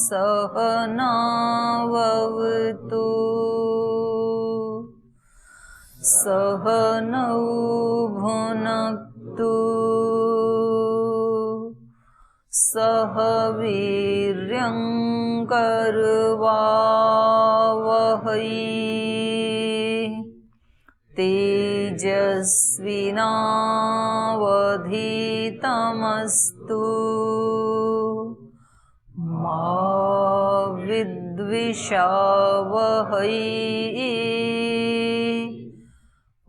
सहनावतु सहनौ भुनक्तु सह वीर्यं करवावहै तेजस्विनावधीतमस्तु मा विद्विषावहै।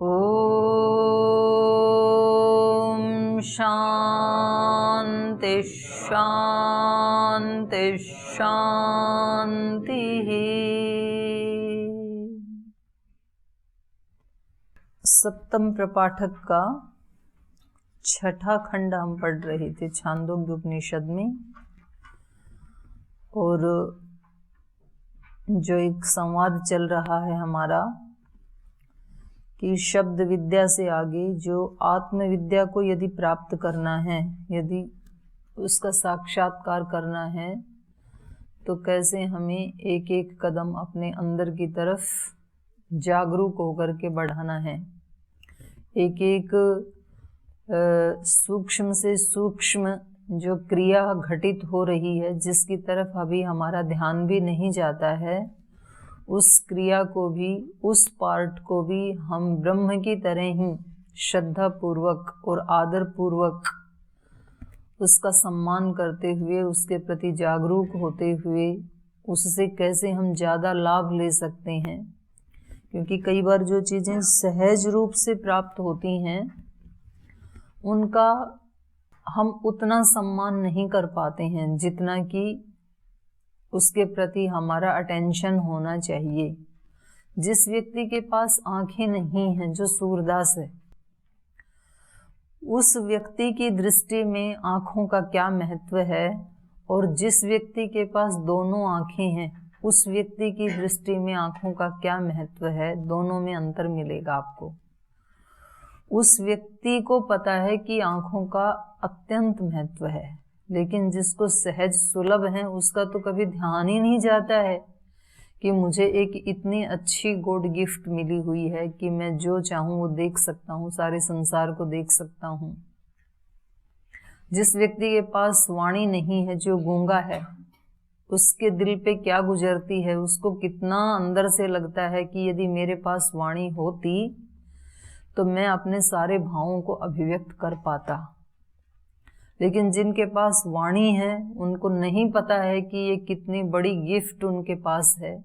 ॐ शान्ति शान्ति शान्तिः। सप्तम प्रपाठक का छठा खंड हम पढ़ रहे थे छांदोग्य उपनिषद में, और जो एक संवाद चल रहा है हमारा कि शब्द विद्या से आगे जो आत्मविद्या को यदि प्राप्त करना है, यदि उसका साक्षात्कार करना है, तो कैसे हमें एक एक कदम अपने अंदर की तरफ जागरूक होकर के बढ़ाना है। एक एक सूक्ष्म से सूक्ष्म जो क्रिया घटित हो रही है, जिसकी तरफ अभी हमारा ध्यान भी नहीं जाता है, उस क्रिया को भी, उस पार्ट को भी हम ब्रह्म की तरह ही श्रद्धा पूर्वक और आदर पूर्वक उसका सम्मान करते हुए, उसके प्रति जागरूक होते हुए उससे कैसे हम ज़्यादा लाभ ले सकते हैं। क्योंकि कई बार जो चीज़ें सहज रूप से प्राप्त होती हैं उनका हम उतना सम्मान नहीं कर पाते हैं जितना कि उसके प्रति हमारा अटेंशन होना चाहिए। जिस व्यक्ति के पास आंखें नहीं हैं, जो सूरदास है, उस व्यक्ति की दृष्टि में आंखों का क्या महत्व है, और जिस व्यक्ति के पास दोनों आंखें हैं उस व्यक्ति की दृष्टि में आंखों का क्या महत्व है, दोनों में अंतर मिलेगा आपको। उस व्यक्ति को पता है कि आंखों का अत्यंत महत्व है, लेकिन जिसको सहज सुलभ है उसका तो कभी ध्यान ही नहीं जाता है कि मुझे एक इतनी अच्छी गॉड गिफ्ट मिली हुई है कि मैं जो चाहूँ वो देख सकता हूँ, सारे संसार को देख सकता हूँ। जिस व्यक्ति के पास वाणी नहीं है, जो गूंगा है, उसके दिल पे क्या गुजरती है, उसको कितना अंदर से लगता है कि यदि मेरे पास वाणी होती तो मैं अपने सारे भावों को अभिव्यक्त कर पाता। लेकिन जिनके पास वाणी है उनको नहीं पता है कि ये कितनी बड़ी गिफ्ट उनके पास है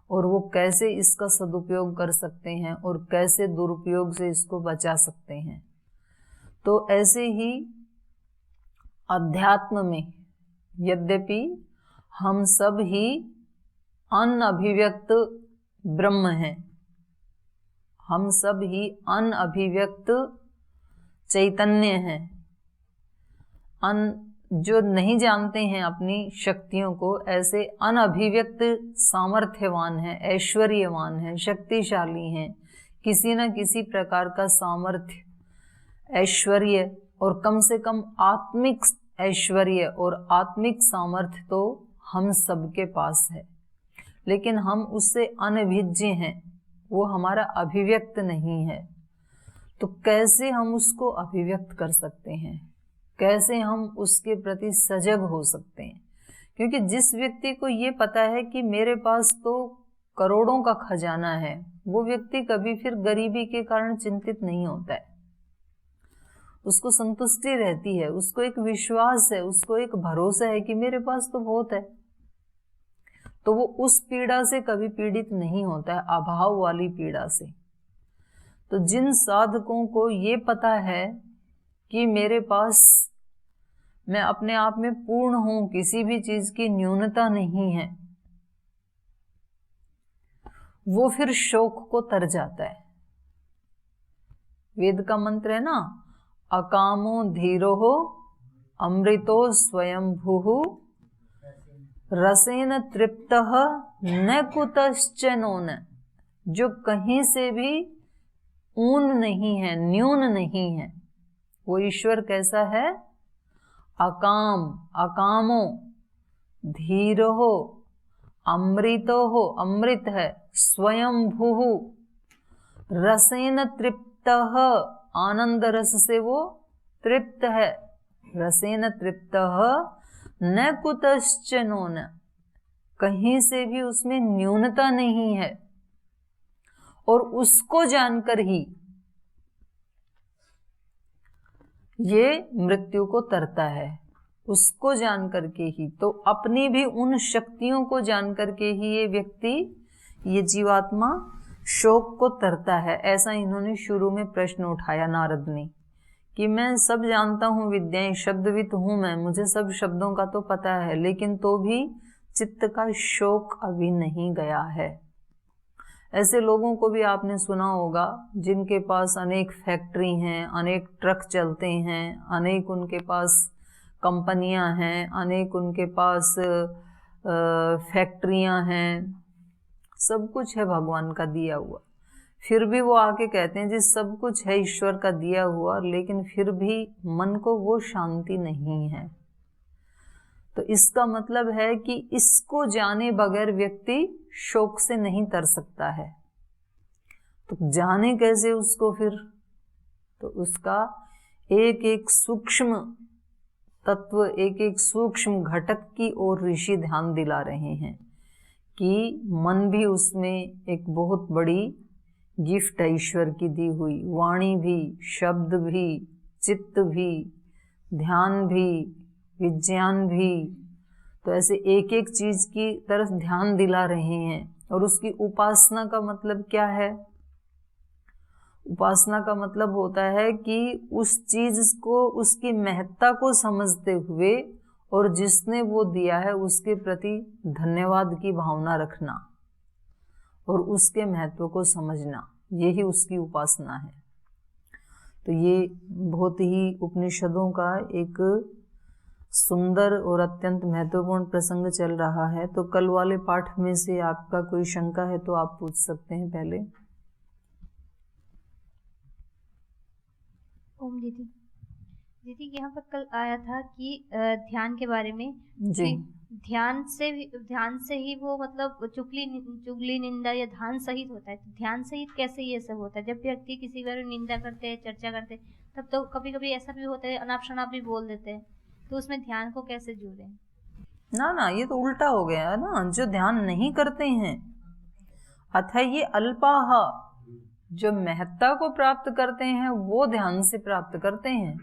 और वो कैसे इसका सदुपयोग कर सकते हैं और कैसे दुरुपयोग से इसको बचा सकते हैं। तो ऐसे ही अध्यात्म में यद्यपि हम सब ही अनअभिव्यक्त ब्रह्म हैं, हम सब ही अनअभिव्यक्त चैतन्य हैं, जो नहीं जानते हैं अपनी शक्तियों को, ऐसे अनअभिव्यक्त सामर्थ्यवान हैं, ऐश्वर्यवान हैं, शक्तिशाली हैं, किसी न किसी प्रकार का सामर्थ्य, ऐश्वर्य, और कम से कम आत्मिक ऐश्वर्य और आत्मिक सामर्थ्य तो हम सबके पास है। लेकिन हम उससे अनभिज्ञ हैं, वो हमारा अभिव्यक्त नहीं है। तो कैसे हम उसको अभिव्यक्त कर सकते हैं, कैसे हम उसके प्रति सजग हो सकते हैं? क्योंकि जिस व्यक्ति को ये पता है कि मेरे पास तो करोड़ों का खजाना है, वो व्यक्ति कभी फिर गरीबी के कारण चिंतित नहीं होता है। उसको संतुष्टि रहती है, उसको एक विश्वास है, उसको एक भरोसा है कि मेरे पास तो बहुत है, तो वो उस पीड़ा से कभी पीड़ित नहीं होता है, अभाव वाली पीड़ा से। तो जिन साधकों को ये पता है कि मेरे पास, मैं अपने आप में पूर्ण हूं, किसी भी चीज की न्यूनता नहीं है, वो फिर शोक को तर जाता है। वेद का मंत्र है ना, अकामो धीरो अमृतो स्वयंभू रसेन तृप्तः न कुतश्चनोन। जो कहीं से भी ऊन नहीं है, न्यून नहीं है, वो ईश्वर कैसा है? अकाम, अकामो, धीरो अमृतो हो, अमृत है, स्वयंभू रसेन तृप्तः, आनंद रस से वो तृप्त है, रसेन तृप्तः न कुतश्चनो, न कहीं से भी उसमें न्यूनता नहीं है, और उसको जानकर ही ये मृत्यु को तरता है, उसको जानकर के ही, तो अपनी भी उन शक्तियों को जानकर के ही ये व्यक्ति, ये जीवात्मा शोक को तरता है। ऐसा इन्होंने शुरू में प्रश्न उठाया नारद ने कि मैं सब जानता हूँ विद्याएं, शब्दविद हूँ मैं, मुझे सब शब्दों का तो पता है, लेकिन तो भी चित्त का शोक अभी नहीं गया है। ऐसे लोगों को भी आपने सुना होगा जिनके पास अनेक फैक्ट्री हैं, अनेक ट्रक चलते हैं, अनेक उनके पास कंपनियां हैं, अनेक उनके पास फैक्ट्रियां हैं, सब कुछ है भगवान का दिया हुआ, फिर भी वो आके कहते हैं जी सब कुछ है ईश्वर का दिया हुआ, लेकिन फिर भी मन को वो शांति नहीं है। तो इसका मतलब है कि इसको जाने बगैर व्यक्ति शोक से नहीं तर सकता है। तो जाने कैसे उसको फिर? तो उसका एक एक सूक्ष्म तत्व, एक एक सूक्ष्म घटक की ओर ऋषि ध्यान दिला रहे हैं कि मन भी उसमें एक बहुत बड़ी गिफ्ट है ईश्वर की दी हुई, वाणी भी, शब्द भी, चित्त भी, ध्यान भी, विज्ञान भी। तो ऐसे एक एक चीज की तरफ ध्यान दिला रहे हैं। और उसकी उपासना का मतलब क्या है? उपासना का मतलब होता है कि उस चीज को, उसकी महत्ता को समझते हुए और जिसने वो दिया है उसके प्रति धन्यवाद की भावना रखना और उसके महत्व को समझना, यही उसकी उपासना है। तो ये बहुत ही उपनिषदों का एक सुंदर और अत्यंत महत्वपूर्ण प्रसंग चल रहा है। तो कल वाले पाठ में से आपका कोई शंका है तो आप पूछ सकते हैं पहले। ओम दीदी, दीदी यहाँ पर कल आया था कि ध्यान के बारे में जी, ध्यान से ही वो मतलब चुगली निंदा या ध्यान सहित होता है। तो ध्यान सहित कैसे ये सब होता है? जब व्यक्ति किसी बारे में निंदा करते हैं, चर्चा करते हैं, तब तो कभी कभी ऐसा भी होता है अनाप शनाप भी बोल देते हैं, तो उसमें ध्यान को कैसे जोड़ें? ना ये तो उल्टा हो गया है ना। जो ध्यान नहीं करते हैं अथा ये अल्पाह, जो महत्ता को प्राप्त करते हैं वो ध्यान से प्राप्त करते हैं।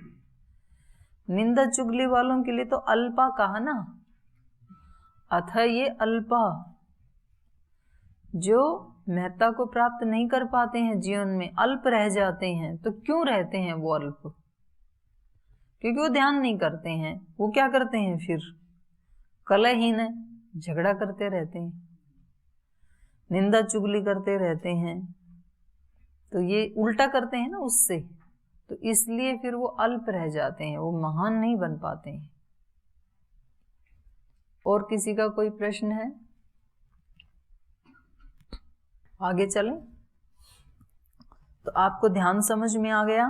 निंदा चुगली वालों के लिए तो अल्पा कहा ना, अथा ये अल्पा, जो महत्ता को प्राप्त नहीं कर पाते हैं, जीवन में अल्प रह जाते हैं। तो क्यों रहते हैं वो अल्प? क्योंकि वो ध्यान नहीं करते हैं। वो क्या करते हैं फिर? कलहहीन है, झगड़ा करते रहते हैं, निंदा चुगली करते रहते हैं। तो ये उल्टा करते हैं ना उससे, तो इसलिए फिर वो अल्प रह जाते हैं, वो महान नहीं बन पाते हैं। और किसी का कोई प्रश्न है? आगे चलें। तो आपको ध्यान समझ में आ गया।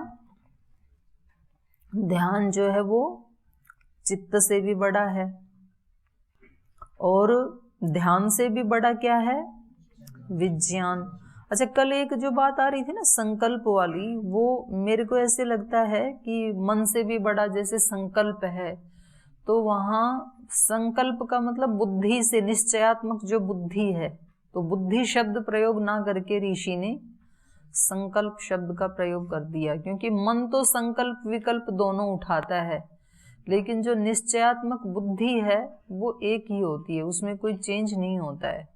ध्यान जो है वो चित्त से भी बड़ा है, और ध्यान से भी बड़ा क्या है? विज्ञान। अच्छा, कल एक जो बात आ रही थी ना संकल्प वाली, वो मेरे को ऐसे लगता है कि मन से भी बड़ा जैसे संकल्प है, तो वहाँ संकल्प का मतलब बुद्धि से, निश्चयात्मक जो बुद्धि है, तो बुद्धि शब्द प्रयोग ना करके ऋषि ने संकल्प शब्द का प्रयोग कर दिया। क्योंकि मन तो संकल्प विकल्प दोनों उठाता है, लेकिन जो निश्चयात्मक बुद्धि है वो एक ही होती है, उसमें कोई चेंज नहीं होता है।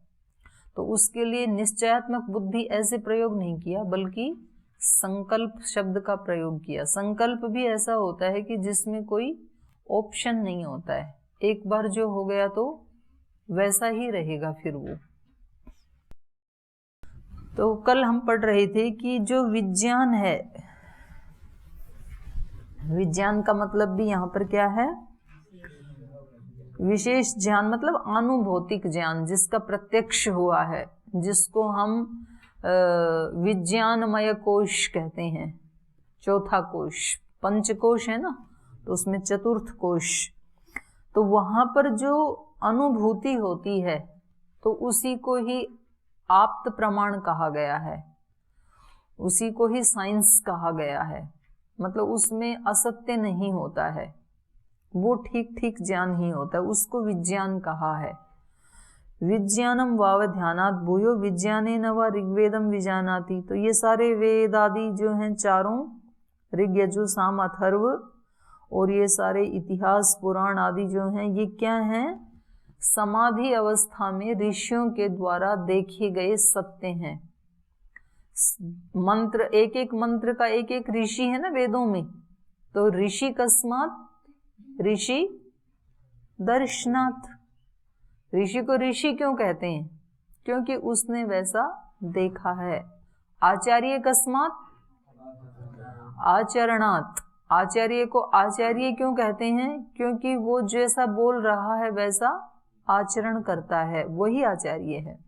तो उसके लिए निश्चयात्मक बुद्धि ऐसे प्रयोग नहीं किया, बल्कि संकल्प शब्द का प्रयोग किया। संकल्प भी ऐसा होता है कि जिसमें कोई ऑप्शन नहीं होता है, एक बार जो हो गया तो वैसा ही रहेगा फिर वो। तो कल हम पढ़ रहे थे कि जो विज्ञान है, विज्ञान का मतलब भी यहाँ पर क्या है? विशेष ज्ञान, मतलब अनुभौतिक ज्ञान, जिसका प्रत्यक्ष हुआ है, जिसको हम विज्ञानमय कोश कहते हैं। चौथा कोश, पंचकोश है ना, तो उसमें चतुर्थ कोश। तो वहां पर जो अनुभूति होती है तो उसी को ही आप्त प्रमाण कहा गया है, उसी को ही साइंस कहा गया है। मतलब उसमें असत्य नहीं होता है, वो ठीक ठीक ज्ञान ही होता है, उसको विज्ञान कहा है। विज्ञानम वाव ध्यानात् भूयो विज्ञानेन व ऋग्वेदम विजानाति। तो ये सारे वेद आदि जो हैं चारों, ऋग यजु साम अथर्व, और ये सारे इतिहास पुराण आदि जो हैं, ये क्या हैं? समाधि अवस्था में ऋषियों के द्वारा देखे गए सत्य हैं। मंत्र, एक एक मंत्र का एक एक ऋषि है ना वेदों में। तो ऋषि कस्मात्, ऋषि दर्शनात्। ऋषि को ऋषि क्यों कहते हैं? क्योंकि उसने वैसा देखा है। आचार्य कस्मात्, आचरणात्। आचार्य को आचार्य क्यों कहते हैं? क्योंकि वो जैसा बोल रहा है वैसा आचरण करता है, वही आचार्य है।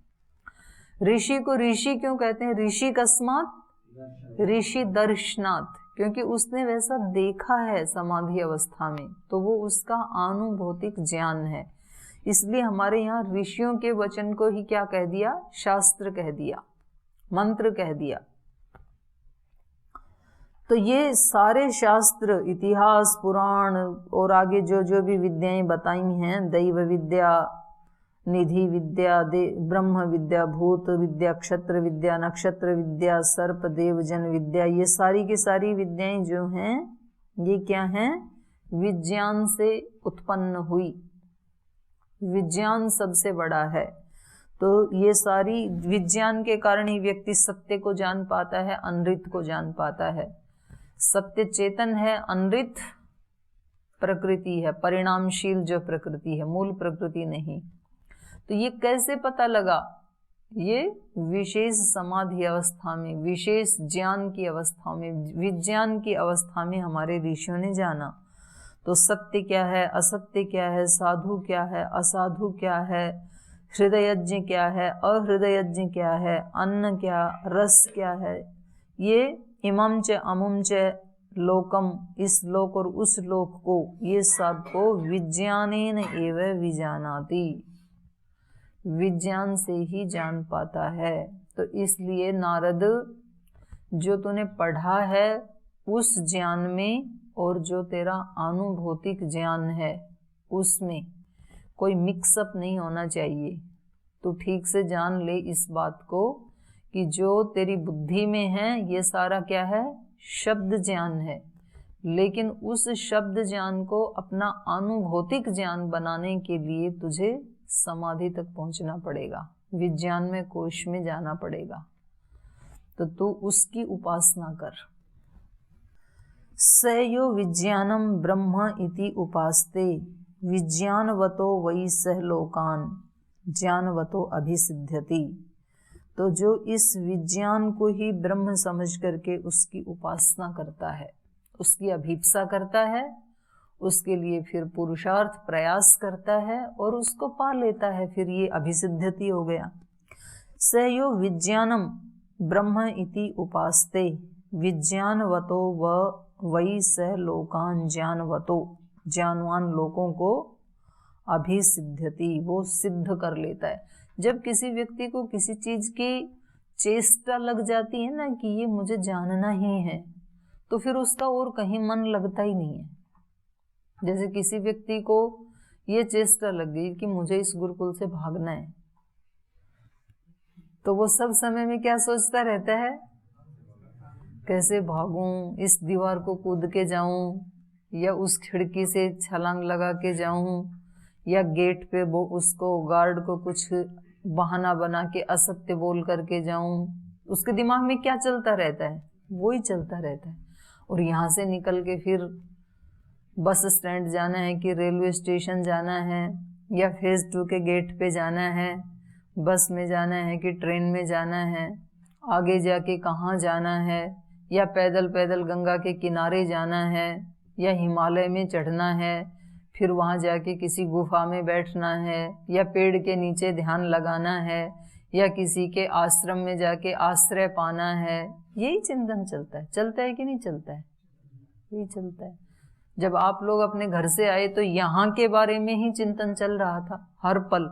ऋषि को ऋषि क्यों कहते हैं? ऋषि कस्मात्, ऋषि दर्शनात्, क्योंकि उसने वैसा देखा है समाधि अवस्था में, तो वो उसका आनुभौतिक ज्ञान है। इसलिए हमारे यहाँ ऋषियों के वचन को ही क्या कह दिया? शास्त्र कह दिया, मंत्र कह दिया। तो ये सारे शास्त्र, इतिहास, पुराण और आगे जो जो भी विद्याएं बताई हैं, दैव विद्या, निधि विद्या, ब्रह्म विद्या, भूत विद्या, क्षत्र विद्या, नक्षत्र विद्या, सर्प देव जन विद्या, ये सारी की सारी विद्याएं जो हैं, ये क्या हैं? विज्ञान से उत्पन्न हुई। विज्ञान सबसे बड़ा है। तो ये सारी विज्ञान के कारण ही व्यक्ति सत्य को जान पाता है, अनृत को जान पाता है। सत्य चेतन है, अनृत प्रकृति है, परिणामशील जो प्रकृति है, मूल प्रकृति नहीं। तो ये कैसे पता लगा? ये विशेष समाधि अवस्था में, विशेष ज्ञान की अवस्था में, विज्ञान की अवस्था में हमारे ऋषियों ने जाना। तो सत्य क्या है, असत्य क्या है, साधु क्या है, असाधु क्या है, हृदयज्ञ क्या है, अहृदयज्ञ क्या है, अन्न क्या, रस क्या है, ये इमं च अमुम च लोकम, इस लोक और उस लोक को, ये सब को विज्ञानेन एव विजानाति, विज्ञान से ही जान पाता है। तो इसलिए नारद, जो तूने पढ़ा है उस ज्ञान में और जो तेरा अनुभौतिक ज्ञान है उसमें कोई मिक्सअप नहीं होना चाहिए। तू ठीक से जान ले इस बात को कि जो तेरी बुद्धि में है ये सारा क्या है? शब्द ज्ञान है। लेकिन उस शब्द ज्ञान को अपना अनुभौतिक ज्ञान बनाने के लिए तुझे समाधि तक पहुंचना पड़ेगा, विज्ञान में कोश में जाना पड़ेगा। तो तू उसकी उपासना कर। स यो विज्ञानम ब्रह्म इति उपास्ते विज्ञानवतो वै सह लोकान ज्ञानवतो अभिसिद्ध्यति। तो जो इस विज्ञान को ही ब्रह्म समझ करके उसकी उपासना करता है, उसकी अभीप्सा करता है, उसके लिए फिर पुरुषार्थ प्रयास करता है और उसको पा लेता है, फिर ये अभिसिद्ध्यति हो गया। स यो विज्ञानम ब्रह्म इति उपास्ते विज्ञानवतो व वै सह लोकान ज्ञानवतो, ज्ञानवान लोगों को अभिसिद्ध्यति, वो सिद्ध कर लेता है। जब किसी व्यक्ति को किसी चीज की चेष्टा लग जाती है ना कि ये मुझे जानना ही है, तो फिर उसका और कहीं मन लगता ही नहीं है। जैसे किसी व्यक्ति को ये चेष्टा लग गई कि मुझे इस गुरुकुल से भागना है, तो वो सब समय में क्या सोचता रहता है? कैसे भागूं, इस दीवार को कूद के जाऊं, या उस खिड़की से छलांग लगा के जाऊं, या गेट पे वो उसको गार्ड को कुछ बहाना बना के असत्य बोल करके जाऊं। उसके दिमाग में क्या चलता रहता है? वो ही चलता रहता है। और यहाँ से निकल के फिर बस स्टैंड जाना है कि रेलवे स्टेशन जाना है, या फेज 2 के गेट पे जाना है, बस में जाना है कि ट्रेन में जाना है, आगे जाके कहाँ जाना है, या पैदल पैदल गंगा के किनारे जाना है, या हिमालय में चढ़ना है, फिर वहाँ जाके किसी गुफा में बैठना है, या पेड़ के नीचे ध्यान लगाना है, या किसी के आश्रम में जाके आश्रय पाना है। यही चिंतन चलता है कि नहीं चलता है? यही चलता है। जब आप लोग अपने घर से आए तो यहाँ के बारे में ही चिंतन चल रहा था हर पल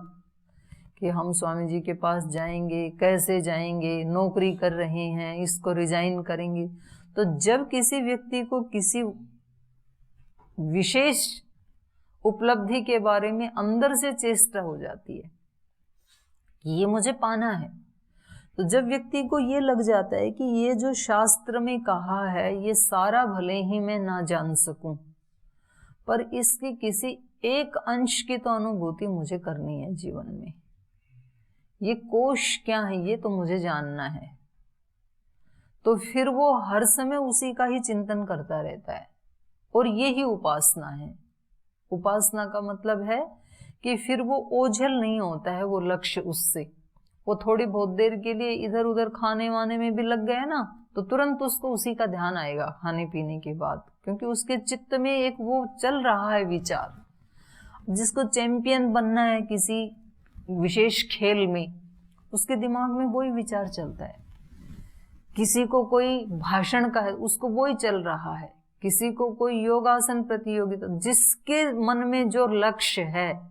कि हम स्वामी जी के पास जाएंगे, कैसे जाएंगे, नौकरी कर रहे हैं, इसको रिजाइन करेंगे। तो जब किसी व्यक्ति को किसी विशेष उपलब्धि के बारे में अंदर से चेष्टा हो जाती है कि ये मुझे पाना है, तो जब व्यक्ति को ये लग जाता है कि ये जो शास्त्र में कहा है ये सारा भले ही मैं ना जान सकूं, पर इसकी किसी एक अंश की तो अनुभूति मुझे करनी है जीवन में। ये कोश क्या है ये तो मुझे जानना है। तो फिर वो हर समय उसी का ही चिंतन करता रहता है, और ये ही उपासना है। उपासना का मतलब है कि फिर वो ओझल नहीं होता है वो लक्ष्य उससे। वो थोड़ी बहुत देर के लिए इधर उधर खाने वाने में भी लग गया ना, तो तुरंत उसको उसी का ध्यान आएगा खाने पीने के बाद, क्योंकि उसके चित्त में एक वो चल रहा है विचार। जिसको चैंपियन बनना है किसी विशेष खेल में, उसके दिमाग में वही विचार चलता है। किसी को कोई भाषण का है, उसको वही चल रहा है। किसी को कोई योगासन प्रतियोगिता, जिसके मन में जो लक्ष्य है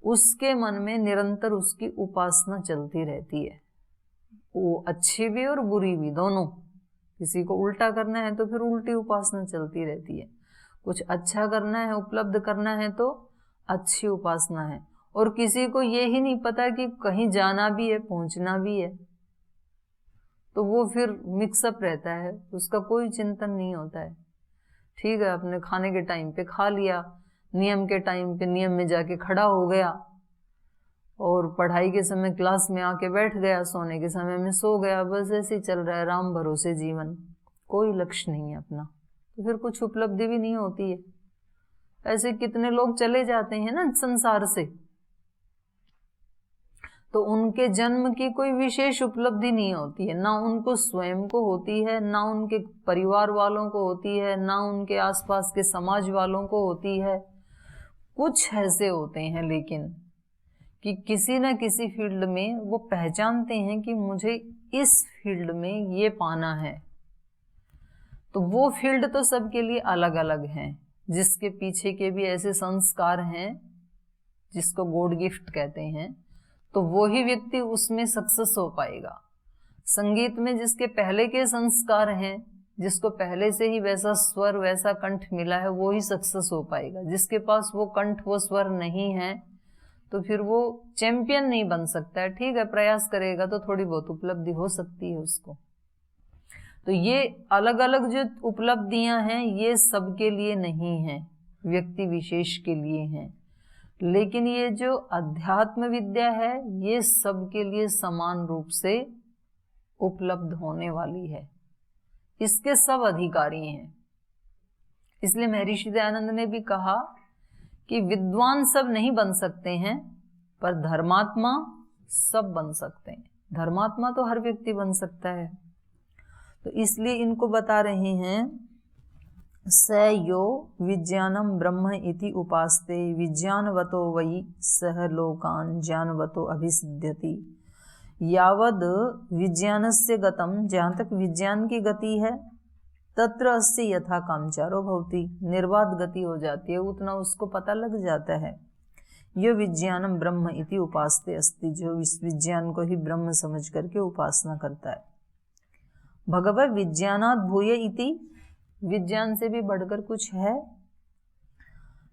उसके मन में निरंतर उसकी उपासना चलती रहती है, वो अच्छी भी और बुरी भी दोनों। किसी को उल्टा करना है तो फिर उल्टी उपासना चलती रहती है, कुछ अच्छा करना है, उपलब्ध करना है तो अच्छी उपासना है। और किसी को ये ही नहीं पता कि कहीं जाना भी है, पहुंचना भी है, तो वो फिर मिक्सअप रहता है, उसका कोई चिंतन नहीं होता है। ठीक है, अपने खाने के टाइम पे खा लिया, नियम के टाइम पे नियम में जाके खड़ा हो गया, और पढ़ाई के समय क्लास में आके बैठ गया, सोने के समय में सो गया, बस ऐसे ही चल रहा है राम भरोसे जीवन। कोई लक्ष्य नहीं है अपना, तो फिर कुछ उपलब्धि भी नहीं होती है। ऐसे कितने लोग चले जाते हैं ना संसार से, तो उनके जन्म की कोई विशेष उपलब्धि नहीं होती है, ना उनको स्वयं को होती है, ना उनके परिवार वालों को होती है, ना उनके आसपास के समाज वालों को होती है। कुछ ऐसे होते हैं लेकिन कि किसी न किसी फील्ड में वो पहचानते हैं कि मुझे इस फील्ड में ये पाना है। तो वो फील्ड तो सबके लिए अलग अलग हैं, जिसके पीछे के भी ऐसे संस्कार हैं जिसको गॉड गिफ्ट कहते हैं, तो वो ही व्यक्ति उसमें सक्सेस हो पाएगा। संगीत में जिसके पहले के संस्कार हैं, जिसको पहले से ही वैसा स्वर वैसा कंठ मिला है, वो ही सक्सेस हो पाएगा। जिसके पास वो कंठ वो स्वर नहीं है तो फिर वो चैंपियन नहीं बन सकता है। ठीक है, प्रयास करेगा तो थोड़ी बहुत उपलब्धि हो सकती है उसको। तो ये अलग अलग जो उपलब्धियां हैं ये सबके लिए नहीं है, व्यक्ति विशेष के लिए हैं। लेकिन ये जो अध्यात्म विद्या है ये सबके लिए समान रूप से उपलब्ध होने वाली है, इसके सब अधिकारी हैं। इसलिए महर्षि दयानंद ने भी कहा कि विद्वान सब नहीं बन सकते हैं, पर धर्मात्मा सब बन सकते हैं। धर्मात्मा तो हर व्यक्ति बन सकता है। तो इसलिए इनको बता रहे हैं, स यो विज्ञानम ब्रह्म इति उपास्ते विज्ञानवतो वै सह लोकान ज्ञानवतो अभिसिद्ध्यति। यावद विज्ञानस्य गतम, जहाँ तक विज्ञान की गति है, तत्र अस्य यथा कामचारो भवति, निर्वाध गति हो जाती है, उतना उसको पता लग जाता है। यो विज्ञानम ब्रह्म इति उपास्ते अस्ति, जो इस विज्ञान को ही ब्रह्म समझ करके उपासना करता है। भगवत विज्ञानात् भूय इति, विज्ञान से भी बढ़कर कुछ है।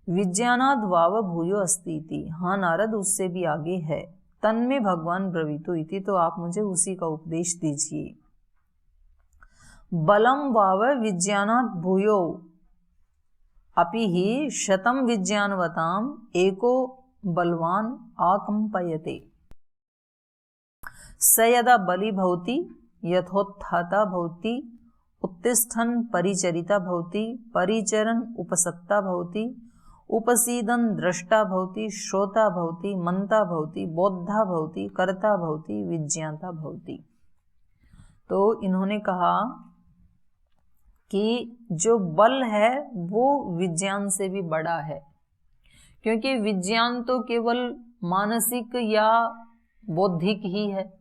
विज्ञानाद् वाव भूयो अस्ति इति, हाँ नारद उससे भी आगे है। तन्मे भगवान ब्रवीतु इति, तो आप मुझे उसी का उपदेश दीजिए। बलम वाव विज्ञानात् भूयो अपि हि शतम विज्ञानवताम एको बलवान आकंपयते। स यदा बली भवति यथोत्थाता भवति, उत्तिष्ठन् परिचरिता भवति, परिचरन् उपसत्ता भवति, उपसीदन् द्रष्टा भवति, श्रोता भवति, मंता भवति, बोद्धा भवति, कर्ता भवति, विज्ञाता भवति। तो इन्होंने कहा कि जो बल है वो विज्ञान से भी बड़ा है, क्योंकि विज्ञान तो केवल मानसिक या बौद्धिक ही है,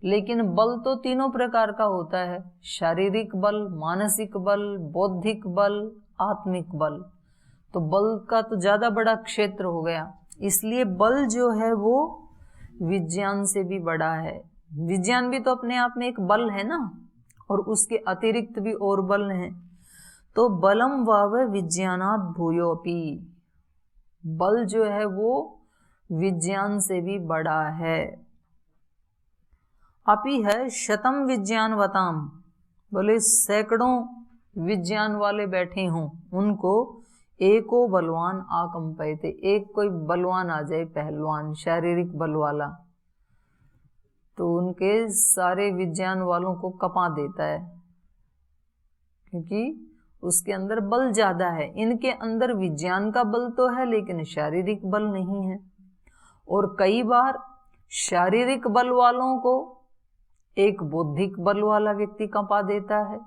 लेकिन बल तो तीनों प्रकार का होता है। शारीरिक बल, मानसिक बल, बौद्धिक बल, आत्मिक बल। तो बल का तो ज्यादा बड़ा क्षेत्र हो गया, इसलिए बल जो है वो विज्ञान से भी बड़ा है। विज्ञान भी तो अपने आप में एक बल है ना, और उसके अतिरिक्त भी और बल हैं। तो बलम वाव विज्ञानात् भूयोपि, बल जो है वो विज्ञान से भी बड़ा है। अपि है शतम विज्ञानवताम, बोले सैकड़ों विज्ञान वाले बैठे हों, उनको एको बलवान आकंपयते, एक कोई बलवान आ जाए, पहलवान शारीरिक बल वाला, तो उनके सारे विज्ञान वालों को कपा देता है, क्योंकि उसके अंदर बल ज्यादा है। इनके अंदर विज्ञान का बल तो है लेकिन शारीरिक बल नहीं है। और कई बार शारीरिक बल वालों को एक बौद्धिक बल वाला व्यक्ति कपा देता है।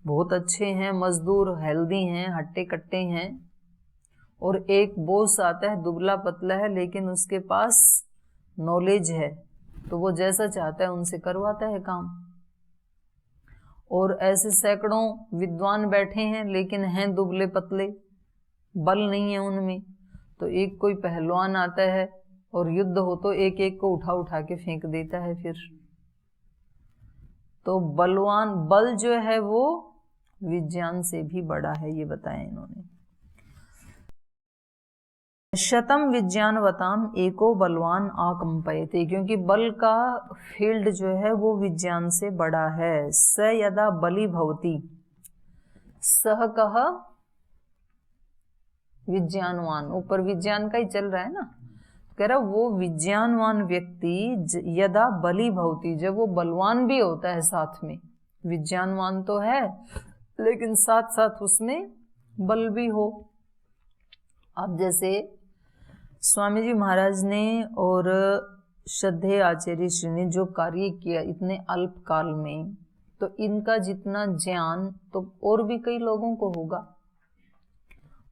बहुत अच्छे हैं, मजदूर हेल्दी हैं, हट्टे कट्टे हैं, और एक बॉस आता है दुबला पतला है लेकिन उसके पास नॉलेज है, तो वो जैसा चाहता है उनसे करवाता है काम। और ऐसे सैकड़ों विद्वान बैठे हैं लेकिन हैं दुबले पतले, बल नहीं है उनमें, तो एक कोई पहलवान आता है और युद्ध हो तो एक एक को उठा उठा के फेंक देता है फिर। तो बलवान बल जो है वो विज्ञान से भी बड़ा है, ये बताया इन्होंने। शतम विज्ञानवताम एको बलवान आकंपयते, क्योंकि बल का फील्ड जो है वो विज्ञान से बड़ा है। स यदा बलि भवति, सह कह विज्ञानवान, ऊपर विज्ञान का ही चल रहा है ना, कह रहा वो विज्ञानवान व्यक्ति यदा बलि भवति, जब वो बलवान भी होता है साथ में, विज्ञानवान तो है लेकिन साथ साथ उसमें बल भी हो। अब जैसे स्वामी जी महाराज ने और श्रद्धेय आचार्य श्री ने जो कार्य किया इतने अल्प काल में, तो इनका जितना ज्ञान तो और भी कई लोगों को होगा,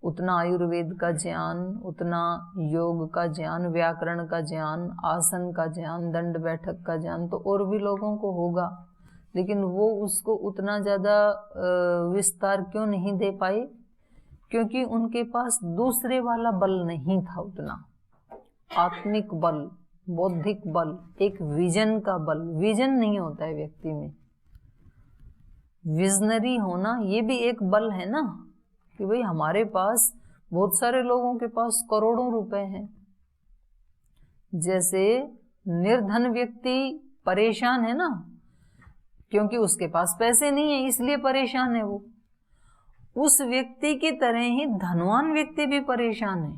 उतना आयुर्वेद का ज्ञान, उतना योग का ज्ञान, व्याकरण का ज्ञान, आसन का ज्ञान, दंड बैठक का ज्ञान तो और भी लोगों को होगा, लेकिन वो उसको उतना ज़्यादा विस्तार क्यों नहीं दे पाए? क्योंकि उनके पास दूसरे वाला बल नहीं था उतना, आत्मिक बल, बौद्धिक बल, एक विजन का बल। विजन नहीं होता है व्यक्ति में, विजनरी होना ये भी एक बल है ना, कि भाई हमारे पास, बहुत सारे लोगों के पास करोड़ों रुपए हैं। जैसे निर्धन व्यक्ति परेशान है ना, क्योंकि उसके पास पैसे नहीं है इसलिए परेशान है वो, उस व्यक्ति की तरह ही धनवान व्यक्ति भी परेशान है।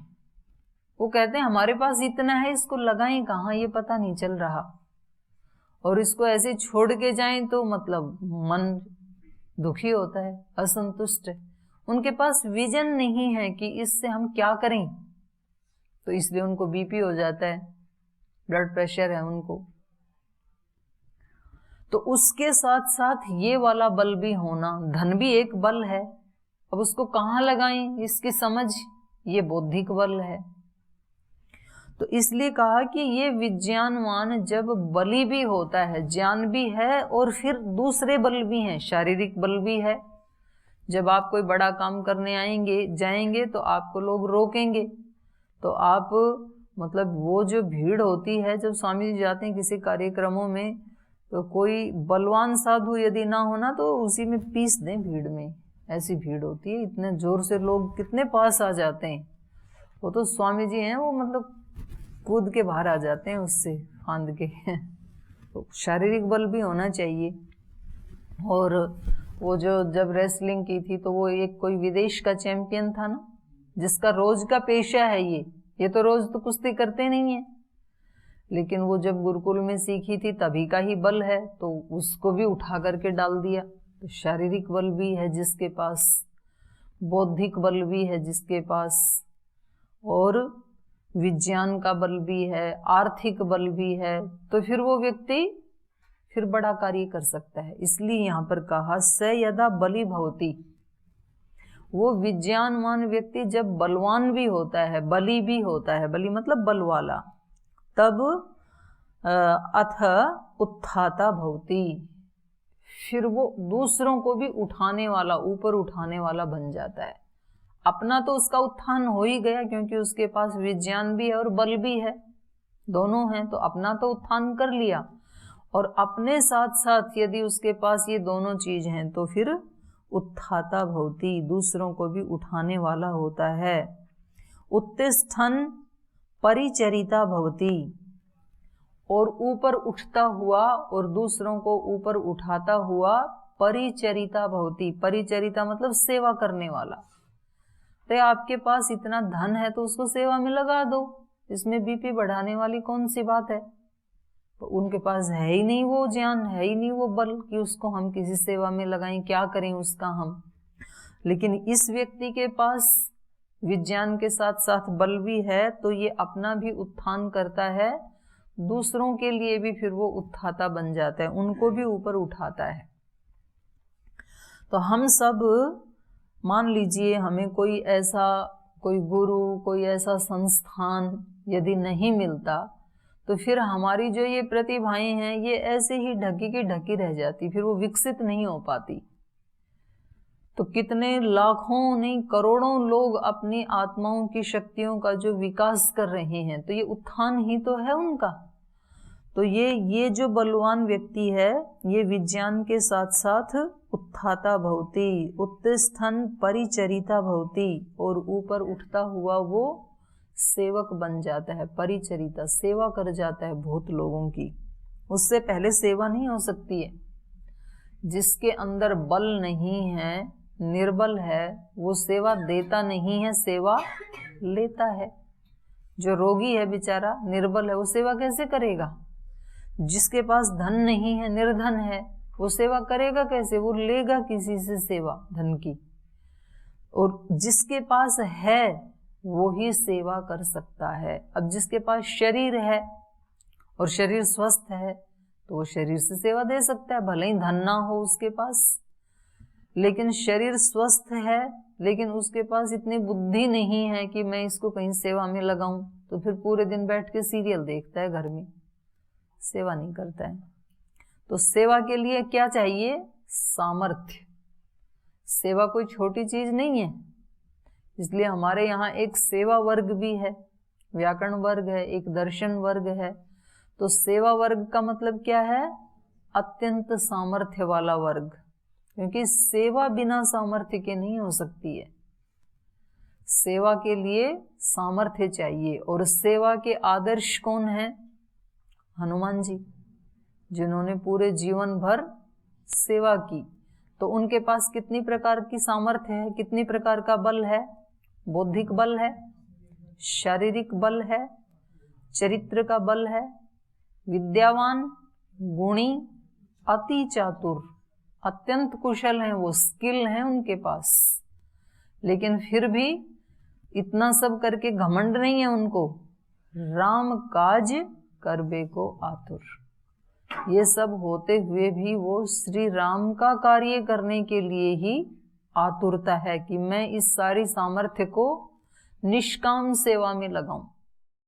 वो कहते हैं हमारे पास इतना है, इसको लगाएं कहाँ ये पता नहीं चल रहा, और इसको ऐसे छोड़ के जाएं तो मतलब मन दुखी होता है, असंतुष्ट है। उनके पास विजन नहीं है कि इससे हम क्या करें, तो इसलिए उनको बीपी हो जाता है, ब्लड प्रेशर है उनको। तो उसके साथ साथ ये वाला बल भी होना, धन भी एक बल है, अब उसको कहाँ लगाएं इसकी समझ, ये बौद्धिक बल है। तो इसलिए कहा कि ये विज्ञानवान जब बली भी होता है, ज्ञान भी है और फिर दूसरे बल भी हैं, शारीरिक बल भी है। जब आप कोई बड़ा काम करने जाएंगे तो आपको लोग रोकेंगे, तो आप मतलब वो जो भीड़ होती है, जब स्वामी जी जाते हैं किसी कार्यक्रमों में, तो कोई बलवान साधु यदि ना होना तो उसी में पीस दें भीड़ में, ऐसी भीड़ होती है, इतने जोर से लोग कितने पास आ जाते हैं। वो तो स्वामी जी हैं, वो मतलब कूद के बाहर आ जाते हैं उससे फांद के। तो शारीरिक बल भी होना चाहिए। और वो जो जब रेसलिंग की थी तो वो एक कोई विदेश का चैंपियन था ना, जिसका रोज का पेशा है ये तो रोज तो कुश्ती करते नहीं है, लेकिन वो जब गुरुकुल में सीखी थी तभी का ही बल है, तो उसको भी उठा करके डाल दिया। तो शारीरिक बल भी है जिसके पास, बौद्धिक बल भी है जिसके पास, और विज्ञान का बल भी है, आर्थिक बल भी है, तो फिर वो व्यक्ति फिर बड़ा कार्य कर सकता है। इसलिए यहाँ पर कहा स यदा बलि भवति, वो विज्ञानवान व्यक्ति जब बलवान भी होता है, बली भी होता है, बली मतलब बल वाला, तब अथ उत्थाता भवति, फिर वो दूसरों को भी उठाने वाला, ऊपर उठाने वाला बन जाता है। अपना तो उसका उत्थान हो ही गया, क्योंकि उसके पास विज्ञान भी है और बल भी है, दोनों हैं, तो अपना तो उत्थान कर लिया। और अपने साथ साथ यदि उसके पास ये दोनों चीज हैं तो फिर उत्थाता भवति, दूसरों को भी उठाने वाला होता है। उत्तिष्ठन् परिचरिता भवति, और ऊपर उठता हुआ और दूसरों को ऊपर उठाता हुआ परिचरिता भवति। परिचरिता मतलब सेवा करने वाला। तो आपके पास इतना धन है तो उसको सेवा में लगा दो, इसमें बीपी बढ़ाने वाली कौन सी बात है। तो उनके पास है ही नहीं वो ज्ञान, है ही नहीं वो बल कि उसको हम किसी सेवा में लगाएं, क्या करें उसका हम। लेकिन इस व्यक्ति के पास विज्ञान के साथ साथ बल भी है, तो ये अपना भी उत्थान करता है, दूसरों के लिए भी फिर वो उत्थाता बन जाता है, उनको भी ऊपर उठाता है। तो हम सब मान लीजिए हमें कोई गुरु, कोई ऐसा संस्थान यदि नहीं मिलता, तो फिर हमारी जो ये प्रतिभाएं हैं ये ऐसे ही ढकी की ढकी रह जाती, फिर वो विकसित नहीं हो पाती। तो कितने लाखों नहीं करोड़ों लोग अपनी आत्माओं की शक्तियों का जो विकास कर रहे हैं, तो ये उत्थान ही तो है उनका। तो ये जो बलवान व्यक्ति है ये विज्ञान के साथ साथ उत्थाता भवति, उत्तिष्ठन् परिचरिता भवति, और ऊपर उठता हुआ वो सेवक बन जाता है। परिचरिता, सेवा कर जाता है बहुत लोगों की। उससे पहले सेवा नहीं हो सकती है। जिसके अंदर बल नहीं है, निर्बल है, वो सेवा देता नहीं है, सेवा लेता है। जो रोगी है बेचारा, निर्बल है, वो सेवा कैसे करेगा। जिसके पास धन नहीं है, निर्धन है, वो सेवा करेगा कैसे, वो लेगा किसी से सेवा धन की। और जिसके पास है वो ही सेवा कर सकता है। अब जिसके पास शरीर है और शरीर स्वस्थ है तो वो शरीर से सेवा दे सकता है, भले ही धन ना हो उसके पास। लेकिन शरीर स्वस्थ है लेकिन उसके पास इतनी बुद्धि नहीं है कि मैं इसको कहीं सेवा में लगाऊं, तो फिर पूरे दिन बैठ के सीरियल देखता है घर में, सेवा नहीं करता है। तो सेवा के लिए क्या चाहिए, सामर्थ्य। सेवा कोई छोटी चीज नहीं है, इसलिए हमारे यहाँ एक सेवा वर्ग भी है, व्याकरण वर्ग है, एक दर्शन वर्ग है। तो सेवा वर्ग का मतलब क्या है, अत्यंत सामर्थ्य वाला वर्ग, क्योंकि सेवा बिना सामर्थ्य के नहीं हो सकती है। सेवा के लिए सामर्थ्य चाहिए। और सेवा के आदर्श कौन है, हनुमान जी, जिन्होंने पूरे जीवन भर सेवा की। तो उनके पास कितनी प्रकार की सामर्थ्य है, कितनी प्रकार का बल है, बौद्धिक बल है, शारीरिक बल है, चरित्र का बल है, विद्यावान, गुणी, अति चातुर, अत्यंत कुशल हैं, वो स्किल हैं उनके पास। लेकिन फिर भी इतना सब करके घमंड नहीं है उनको, राम काज करबे को आतुर। ये सब होते हुए भी वो श्री राम का कार्य करने के लिए ही आतुरता है कि मैं इस सारी सामर्थ्य को निष्काम सेवा में लगाऊं।